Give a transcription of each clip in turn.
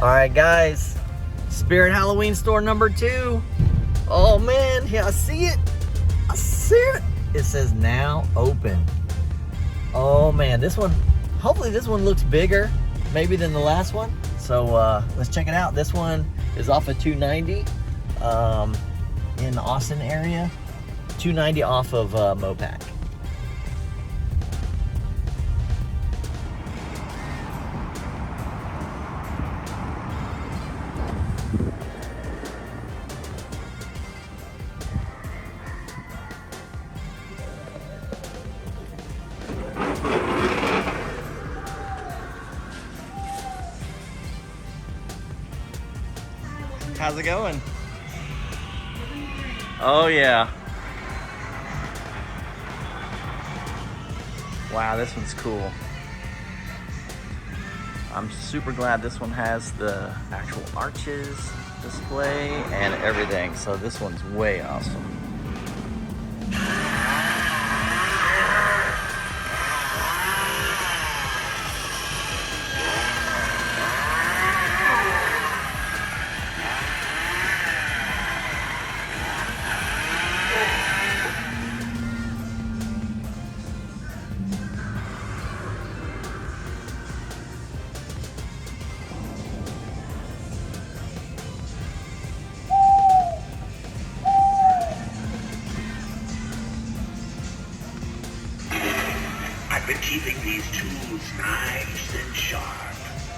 All right, guys. Spirit Halloween store number 2. Oh man, yeah, I see it. I see it. It says now open. Oh man, this one, hopefully this one looks bigger maybe than the last one. So let's check it out. This one is off of 290 in the Austin area. 290 off of Mopac. How's it going? Oh yeah. Wow, this one's cool. I'm super glad this one has the actual arches display and everything. So this one's way awesome. Been keeping these tools nice and sharp,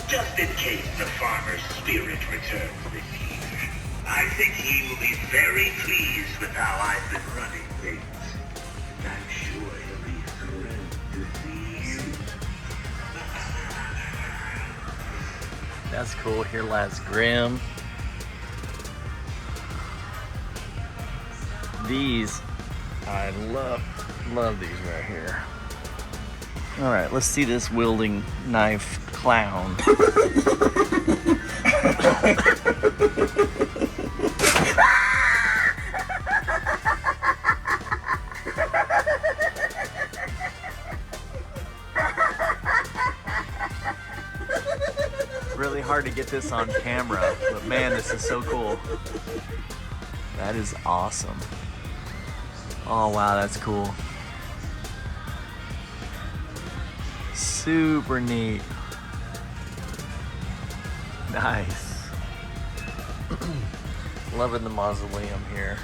just in case the farmer's spirit returns this year. I think he will be very pleased with how I've been running things. I'm sure he'll be thrilled to see you. That's cool. Here lies Grim. These, I love these right here. All right, let's see this wielding knife clown. Really hard to get this on camera, but man, this is so cool. That is awesome. Oh wow, that's cool. Super neat. Nice. Loving the mausoleum here.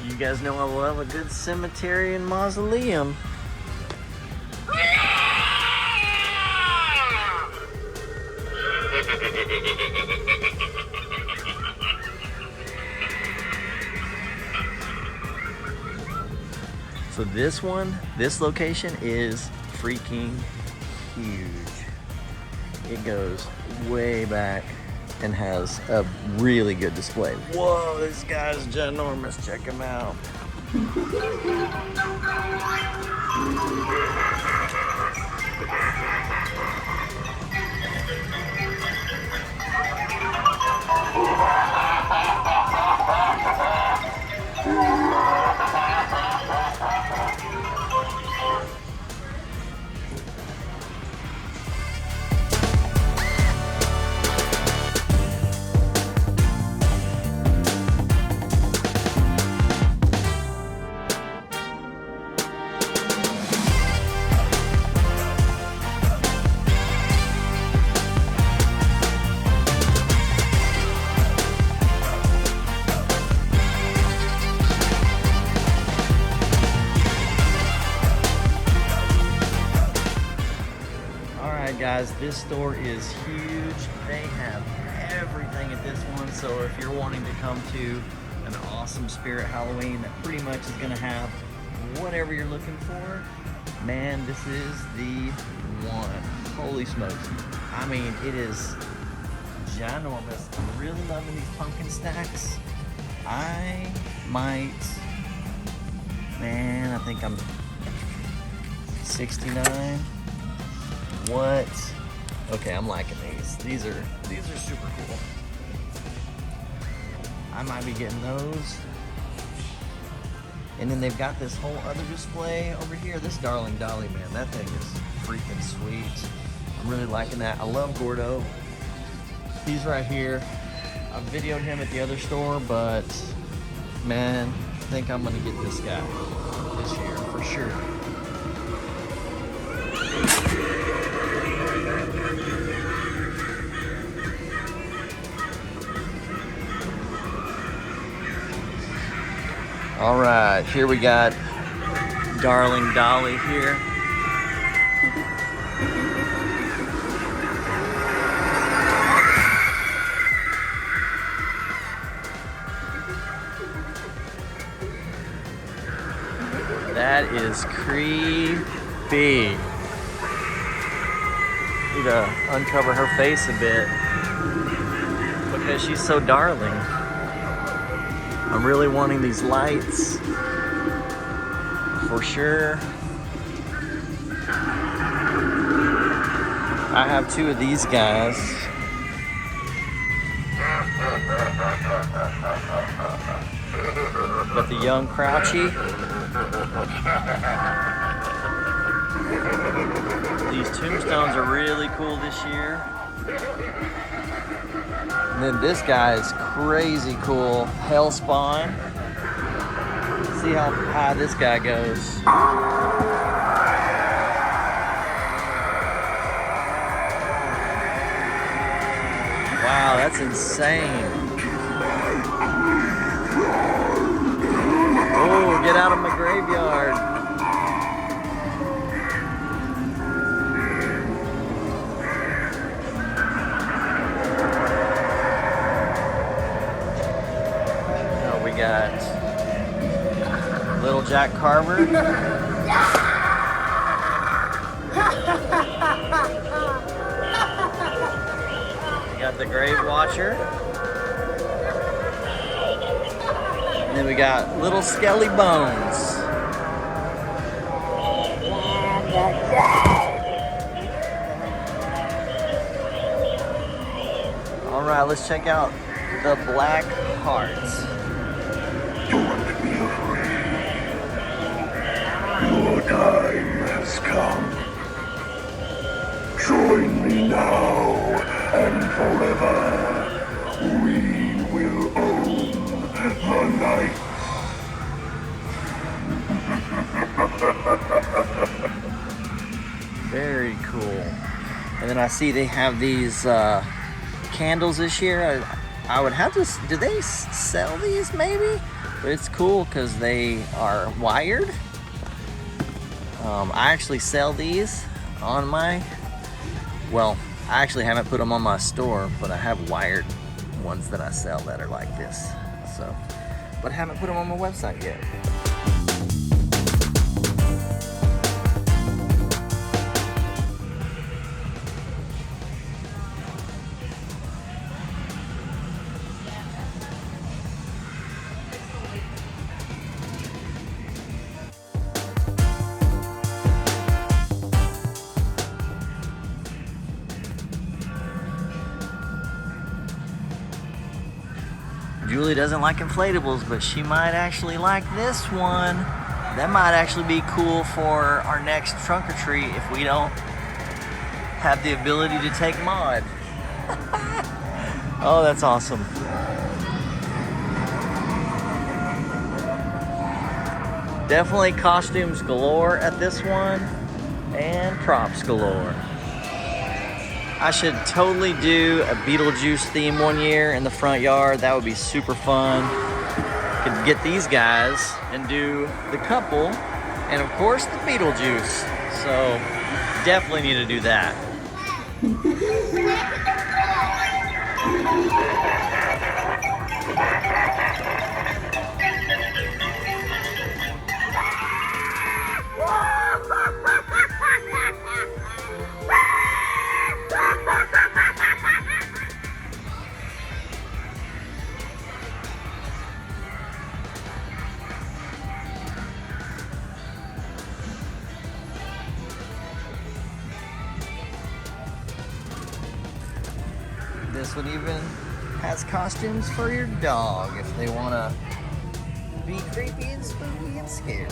You guys know I love a good cemetery and mausoleum. So this location is freaking huge. It goes way back and has a really good display. Whoa, this guy's ginormous. Check him out. Guys, this store is huge. They have everything at this one, so if you're wanting to come to an awesome Spirit Halloween that pretty much is going to have whatever you're looking for, man, this is the one. Holy smokes. I mean, it is ginormous. I'm really loving these pumpkin stacks. I think I'm 69. What? Okay, I'm liking these. These are super cool. I might be getting those. And then they've got this whole other display over here. This Darling Dolly, man, that thing is freaking sweet. I'm really liking that. I love Gordo. He's right here. I videoed him at the other store, but man, I think I'm gonna get this guy this year for sure. All right, here we got Darling Dolly here. That is creepy. Need to uncover her face a bit because she's so darling. I'm really wanting these lights for sure. I have 2 of these guys. But the young Crouchy. These Tombstones are really cool this year. And then this guy is crazy cool. Hellspawn. See how high this guy goes. Wow, that's insane. Oh, get out of my graveyard. Oh, we got Little Jack Carver. We got the Grave Watcher. And then we got Little Skelly Bones. All right, let's check out the Black Hearts. Don't be afraid. Your time has come. Join me now and forever. We will own the night. Very cool. And then I see they have these candles this year. I would have to, do they sell these maybe? But it's cool because they are wired. I actually sell these on my, well, I actually haven't put them on my store, but I have wired ones that I sell that are like this. So, but I haven't put them on my website yet. Julie doesn't like inflatables, but she might actually like this one. That might actually be cool for our next trunk or treat if we don't have the ability to take Maud. Oh, that's awesome. Definitely costumes galore at this one and props galore. I should totally do a Beetlejuice theme one year in the front yard. That would be super fun. Could get these guys and do the couple and of course the Beetlejuice. So definitely need to do that. This one even has costumes for your dog if they want to be creepy and spooky and scary.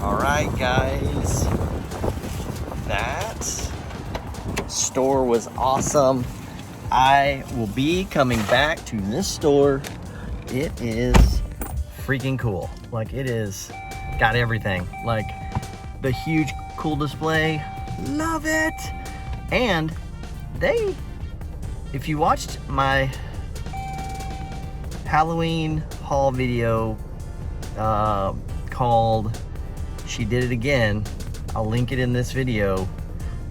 All right, guys. That store was awesome. I will be coming back to this store. It is freaking cool. Like, it is got everything. Like the huge cool display. Love it. And if you watched my Halloween haul video called She Did It Again, I'll link it in this video.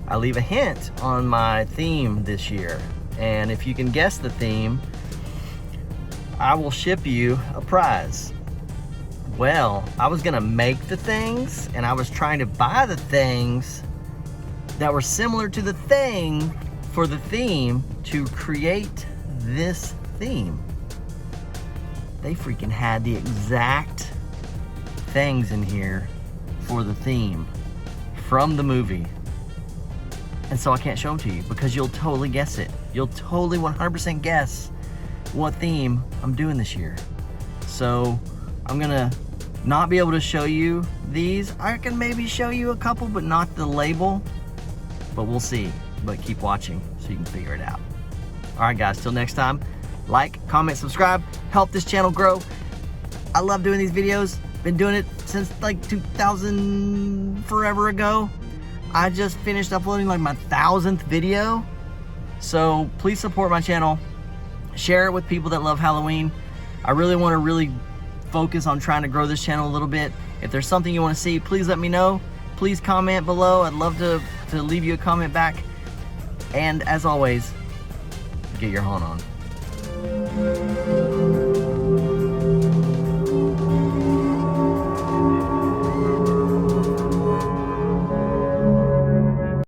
I leave a hint on my theme this year, and if you can guess the theme, I will ship you a prize. Well, I was gonna make the things, and I was trying to buy the things that were similar to the thing for the theme to create this theme. They freaking had the exact things in here for the theme from the movie. And so I can't show them to you because you'll totally guess it. You'll totally 100% guess what theme I'm doing this year. So I'm gonna not be able to show you these. I can maybe show you a couple, but not the label. But we'll see. But keep watching so you can figure it out. All right, guys, till next time, like, comment, subscribe, help this channel grow. I love doing these videos. Been doing it since like 2000 forever ago. I just finished uploading like my 1000th video. So please support my channel. Share it with people that love Halloween. I really want to focus on trying to grow this channel a little bit. If there's something you want to see, please let me know. Please comment below. I'd love to leave you a comment back. And as always, get your haunt on.